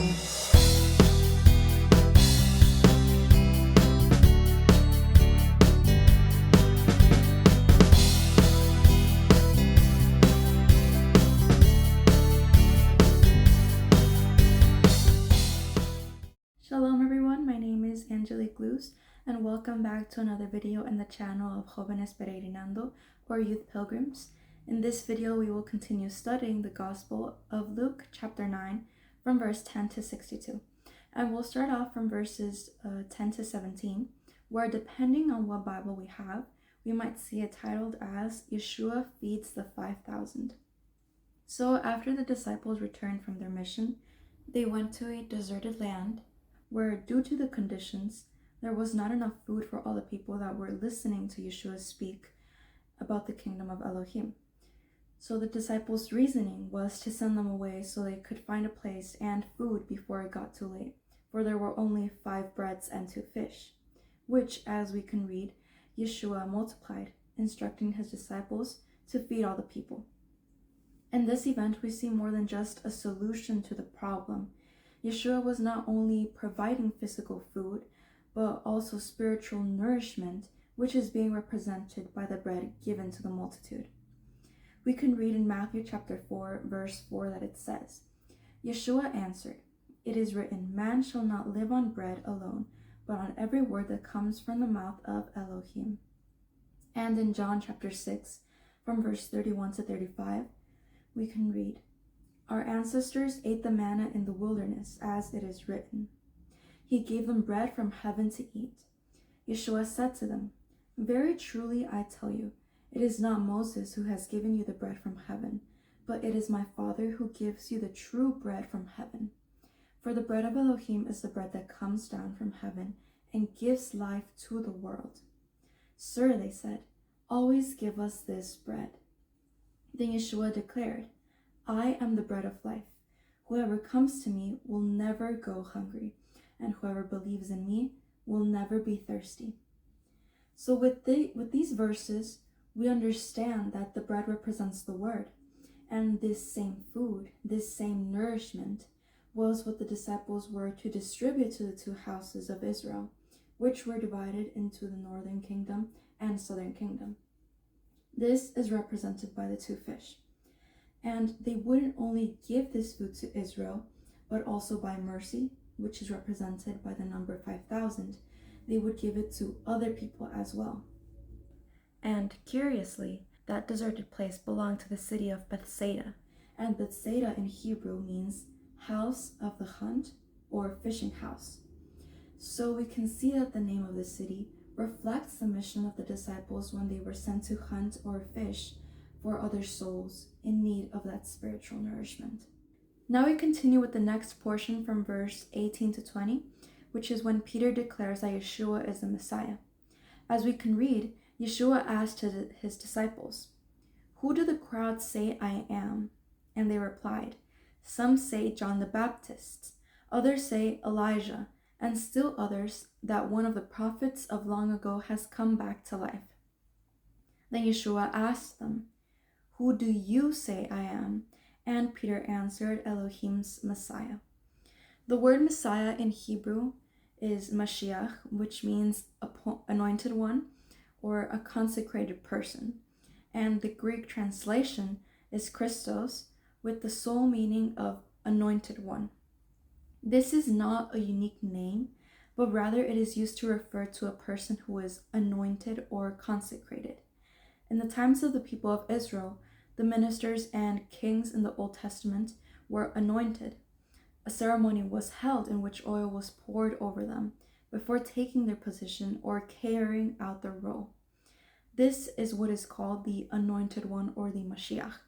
Shalom everyone, my name is Angelique Luz and welcome back to another video in the channel of Jóvenes Peregrinando or Youth Pilgrims. In this video we will continue studying the Gospel of Luke chapter 9 from verse 10 to 62. And we'll start off from verses 10 to 17 where, depending on what Bible we have, we might see it titled as Yeshua feeds the 5,000. So after the disciples returned from their mission, they went to a deserted land where, due to the conditions, there was not enough food for all the people that were listening to Yeshua speak about the kingdom of Elohim. So the disciples' reasoning was to send them away so they could find a place and food before it got too late, for there were only 5 breads and 2 fish, which, as we can read, Yeshua multiplied, instructing his disciples to feed all the people. In this event, we see more than just a solution to the problem. Yeshua was not only providing physical food, but also spiritual nourishment, which is being represented by the bread given to the multitude. We can read in Matthew chapter 4, verse 4 that it says, Yeshua answered, "It is written, man shall not live on bread alone, but on every word that comes from the mouth of Elohim." And in John chapter 6, from verse 31 to 35, we can read, "Our ancestors ate the manna in the wilderness, as it is written. He gave them bread from heaven to eat." Yeshua said to them, "Very truly I tell you, it is not Moses who has given you the bread from heaven, but it is my Father who gives you the true bread from heaven. For the bread of Elohim is the bread that comes down from heaven and gives life to the world." "Sir," they said, "always give us this bread." Then Yeshua declared, "I am the bread of life. Whoever comes to me will never go hungry, and whoever believes in me will never be thirsty." So with these verses, we understand that the bread represents the word, and this same food, this same nourishment, was what the disciples were to distribute to the 2 houses of Israel, which were divided into the northern kingdom and southern kingdom. This is represented by the 2 fish. And they wouldn't only give this food to Israel, but also by mercy, which is represented by the number 5,000, they would give it to other people as well. And curiously, that deserted place belonged to the city of Bethsaida, and Bethsaida in Hebrew means house of the hunt or fishing house. So we can see that the name of the city reflects the mission of the disciples when they were sent to hunt or fish for other souls in need of that spiritual nourishment. Now we continue with the next portion from verse 18 to 20, which is when Peter declares that Yeshua is the Messiah. As we can read, Yeshua asked his disciples, "Who do the crowd say I am?" And they replied, "Some say John the Baptist, others say Elijah, and still others that one of the prophets of long ago has come back to life." Then Yeshua asked them, "Who do you say I am?" And Peter answered, "Elohim's Messiah." The word Messiah in Hebrew is Mashiach, which means anointed one or a consecrated person. And the Greek translation is Christos, with the sole meaning of anointed one. This is not a unique name, but rather it is used to refer to a person who is anointed or consecrated. In the times of the people of Israel, the ministers and kings in the Old Testament were anointed. A ceremony was held in which oil was poured over them before taking their position or carrying out their role. This is what is called the anointed one or the Mashiach.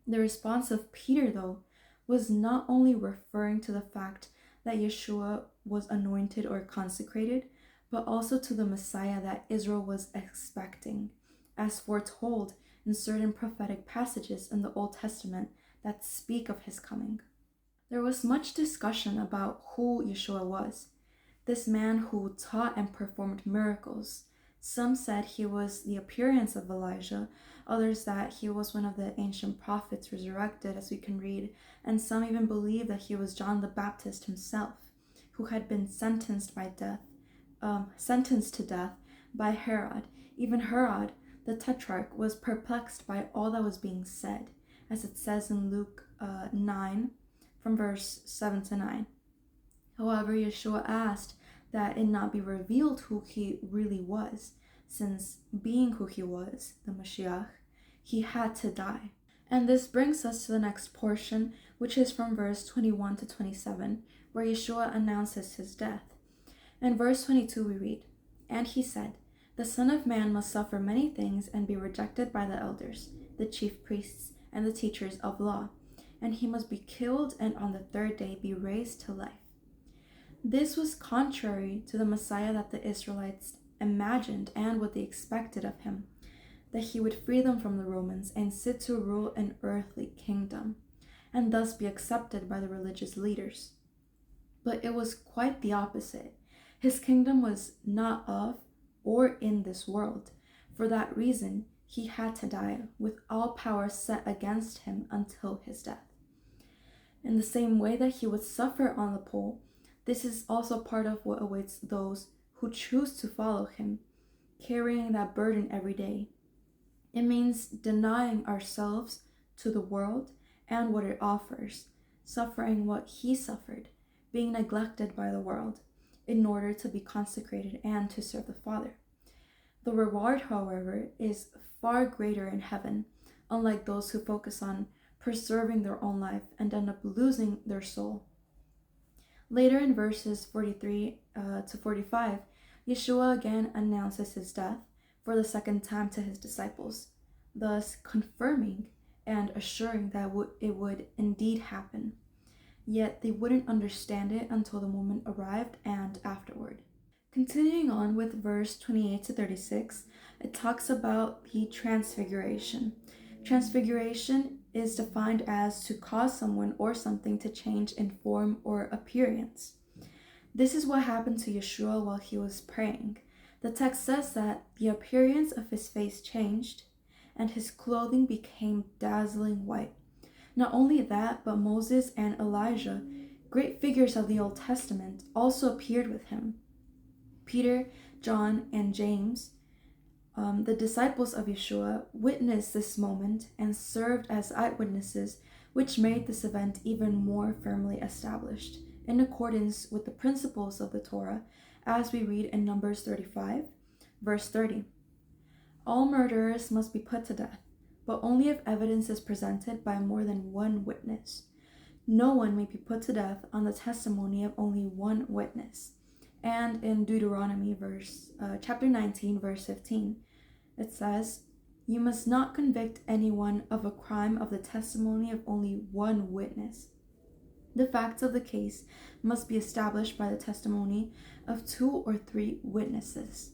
The response of Peter, though, was not only referring to the fact that Yeshua was anointed or consecrated, but also to the Messiah that Israel was expecting, as foretold in certain prophetic passages in the Old Testament that speak of his coming. There was much discussion about who Yeshua was, this man who taught and performed miracles, Some said he was the appearance of Elijah, others that he was one of the ancient prophets resurrected, as we can read, and some even believe that he was John the Baptist himself, who had been sentenced to death by Herod. Even Herod, the tetrarch, was perplexed by all that was being said, as it says in Luke 9, from verse 7 to 9. However, Yeshua asked that it not be revealed who he really was, since being who he was, the Mashiach, he had to die. And this brings us to the next portion, which is from verse 21 to 27, where Yeshua announces his death. In verse 22 we read, "And he said, the Son of Man must suffer many things and be rejected by the elders, the chief priests, and the teachers of law, and he must be killed and on the third day be raised to life." This was contrary to the Messiah that the Israelites imagined and what they expected of him, that he would free them from the Romans and sit to rule an earthly kingdom, and thus be accepted by the religious leaders. But it was quite the opposite. His kingdom was not of or in this world. For that reason, he had to die, with all power set against him until his death. In the same way that he would suffer on the pole, this is also part of what awaits those who choose to follow him, carrying that burden every day. It means denying ourselves to the world and what it offers, suffering what he suffered, being neglected by the world, in order to be consecrated and to serve the Father. The reward, however, is far greater in heaven, unlike those who focus on preserving their own life and end up losing their soul. Later in verses 43 to 45, Yeshua again announces his death for the second time to his disciples, thus confirming and assuring that it would indeed happen. Yet they wouldn't understand it until the moment arrived and afterward. Continuing on with verse 28 to 36, it talks about the transfiguration. Transfiguration is defined as to cause someone or something to change in form or appearance. This is what happened to Yeshua while he was praying. The text says that the appearance of his face changed and his clothing became dazzling white. Not only that, but Moses and Elijah, great figures of the Old Testament, also appeared with him. Peter, John, and James, the disciples of Yeshua, witnessed this moment and served as eyewitnesses, which made this event even more firmly established, in accordance with the principles of the Torah, as we read in Numbers 35, verse 30. "All murderers must be put to death, but only if evidence is presented by more than one witness. No one may be put to death on the testimony of only one witness." And in Deuteronomy chapter 19, verse 15, it says, "You must not convict anyone of a crime of the testimony of only one witness. The facts of the case must be established by the testimony of 2 or 3 witnesses."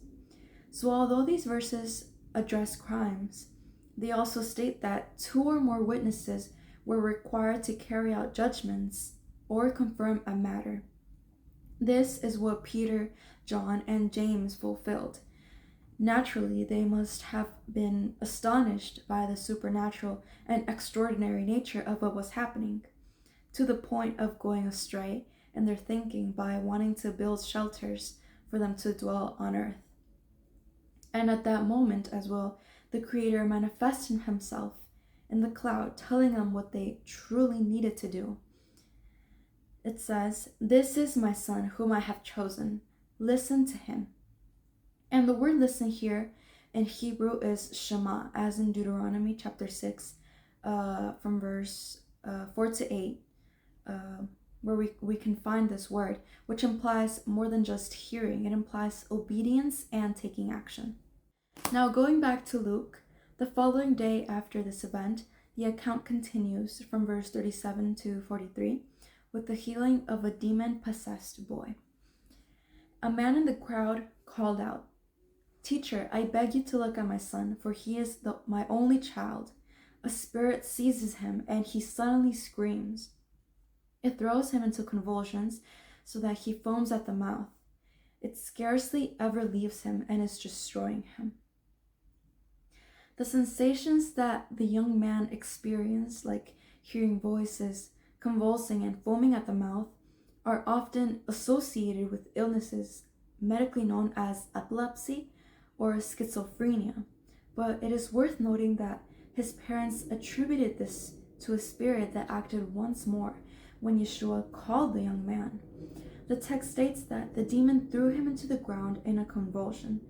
So although these verses address crimes, they also state that 2 or more witnesses were required to carry out judgments or confirm a matter. This is what Peter, John, and James fulfilled. Naturally, they must have been astonished by the supernatural and extraordinary nature of what was happening, to the point of going astray in their thinking by wanting to build shelters for them to dwell on earth. And at that moment as well, the Creator manifested himself in the cloud, telling them what they truly needed to do. It says, "This is my Son whom I have chosen. Listen to him." And the word listen here in Hebrew is Shema, as in Deuteronomy chapter 6, from verse 4 to 8, where we can find this word, which implies more than just hearing. It implies obedience and taking action. Now, going back to Luke, the following day after this event, the account continues from verse 37 to 43 with the healing of a demon-possessed boy. A man in the crowd called out, "Teacher, I beg you to look at my son, for he is my only child. A spirit seizes him, and he suddenly screams. It throws him into convulsions, so that he foams at the mouth. It scarcely ever leaves him and is destroying him. The sensations that the young man experienced, like hearing voices, convulsing, and foaming at the mouth, are often associated with illnesses medically known as epilepsy or schizophrenia. But it is worth noting that his parents attributed this to a spirit that acted once more when Yeshua called the young man. The text states that the demon threw him into the ground in a convulsion,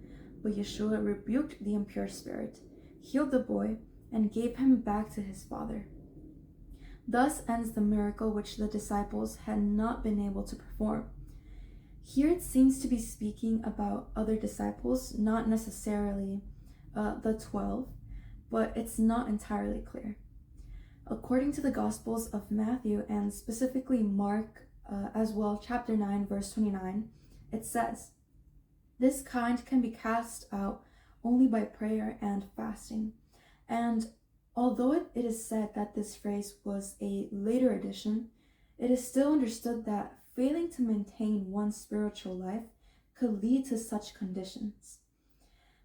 but Yeshua rebuked the impure spirit, healed the boy, and gave him back to his father. Thus ends the miracle which the disciples had not been able to perform. Here it seems to be speaking about other disciples, not necessarily the 12, but it's not entirely clear. According to the Gospels of Matthew and specifically Mark as well, chapter 9, verse 29, it says, "This kind can be cast out only by prayer and fasting." And although it is said that this phrase was a later addition, it is still understood that failing to maintain one's spiritual life could lead to such conditions.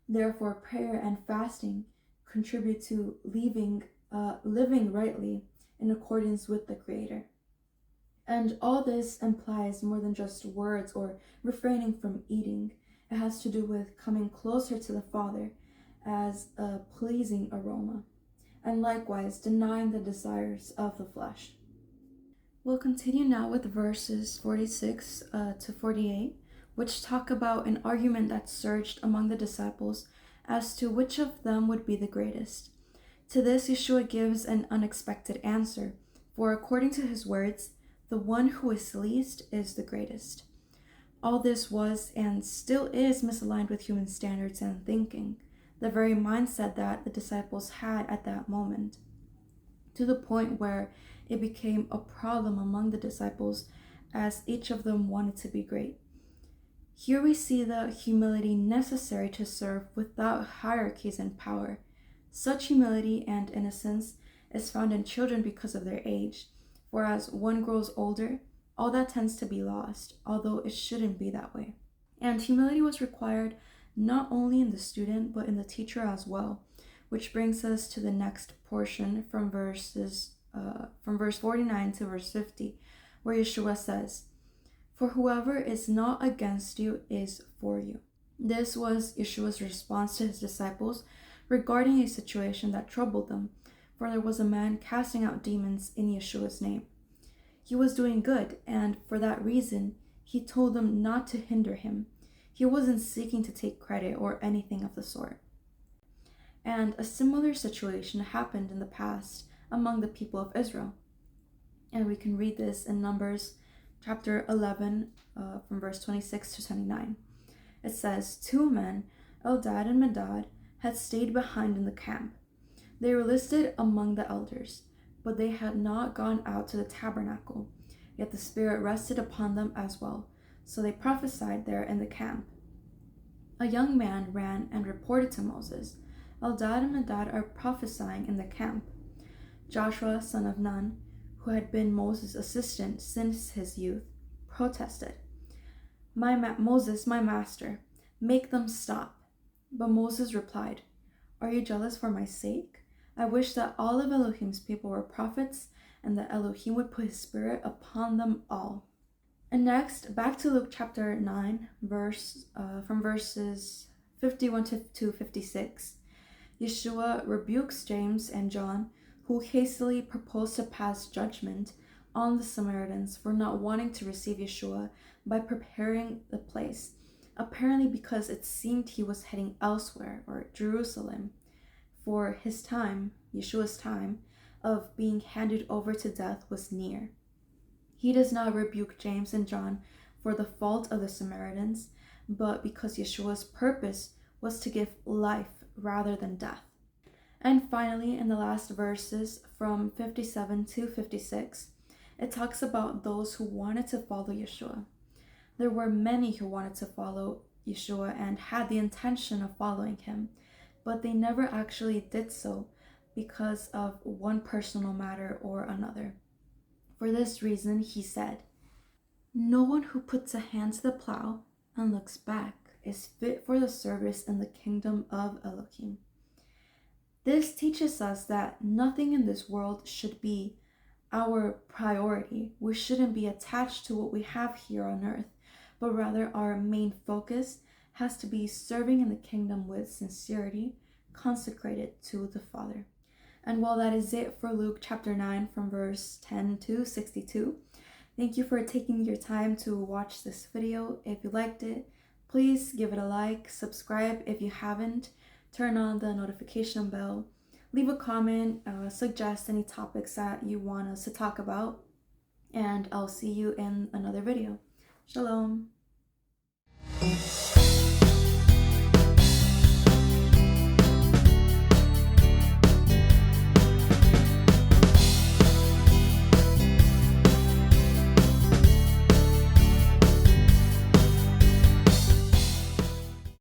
Therefore, prayer and fasting contribute to living rightly in accordance with the Creator. And all this implies more than just words or refraining from eating. It has to do with coming closer to the Father as a pleasing aroma, and likewise denying the desires of the flesh. We'll continue now with verses 46 to 48, which talk about an argument that surged among the disciples as to which of them would be the greatest. To this, Yeshua gives an unexpected answer, for according to his words, the one who is least is the greatest. All this was and still is misaligned with human standards and thinking, the very mindset that the disciples had at that moment, to the point where it became a problem among the disciples as each of them wanted to be great. Here we see the humility necessary to serve without hierarchies and power. Such humility and innocence is found in children because of their age, for as one grows older, all that tends to be lost, although it shouldn't be that way. And humility was required not only in the student, but in the teacher as well, which brings us to the next portion from verse 49 to verse 50, where Yeshua says, "For whoever is not against you is for you." This was Yeshua's response to his disciples regarding a situation that troubled them, for there was a man casting out demons in Yeshua's name. He was doing good, and for that reason, he told them not to hinder him. He wasn't seeking to take credit or anything of the sort. And a similar situation happened in the past among the people of Israel. And we can read this in Numbers chapter 11 from verse 26 to 29. It says, 2 men, Eldad and Medad, had stayed behind in the camp. They were listed among the elders, but they had not gone out to the tabernacle, yet the Spirit rested upon them as well, so they prophesied there in the camp. A young man ran and reported to Moses, "Eldad and Medad are prophesying in the camp." Joshua, son of Nun, who had been Moses' assistant since his youth, protested, Moses, my master, make them stop." But Moses replied, "Are you jealous for my sake? I wish that all of Elohim's people were prophets, and that Elohim would put his spirit upon them all." And next, back to Luke chapter 9, from verses 51 to 56. Yeshua rebukes James and John, who hastily proposed to pass judgment on the Samaritans for not wanting to receive Yeshua by preparing the place, apparently because it seemed he was heading elsewhere, or Jerusalem, for his time, Yeshua's time, of being handed over to death was near. He does not rebuke James and John for the fault of the Samaritans, but because Yeshua's purpose was to give life rather than death. And finally, in the last verses from 57 to 56, it talks about those who wanted to follow Yeshua. There were many who wanted to follow Yeshua and had the intention of following him, but they never actually did so because of one personal matter or another. For this reason, he said, "No one who puts a hand to the plow and looks back is fit for the service in the kingdom of Elohim. This teaches us that nothing in this world should be our priority. We shouldn't be attached to what we have here on earth, but rather our main focus has to be serving in the kingdom with sincerity, consecrated to the Father. And while that is it for Luke chapter 9 from verse 10 to 62, thank you for taking your time to watch this video. If you liked it, please give it a like, subscribe if you haven't, turn on the notification bell, leave a comment, suggest any topics that you want us to talk about, and I'll see you in another video. Shalom.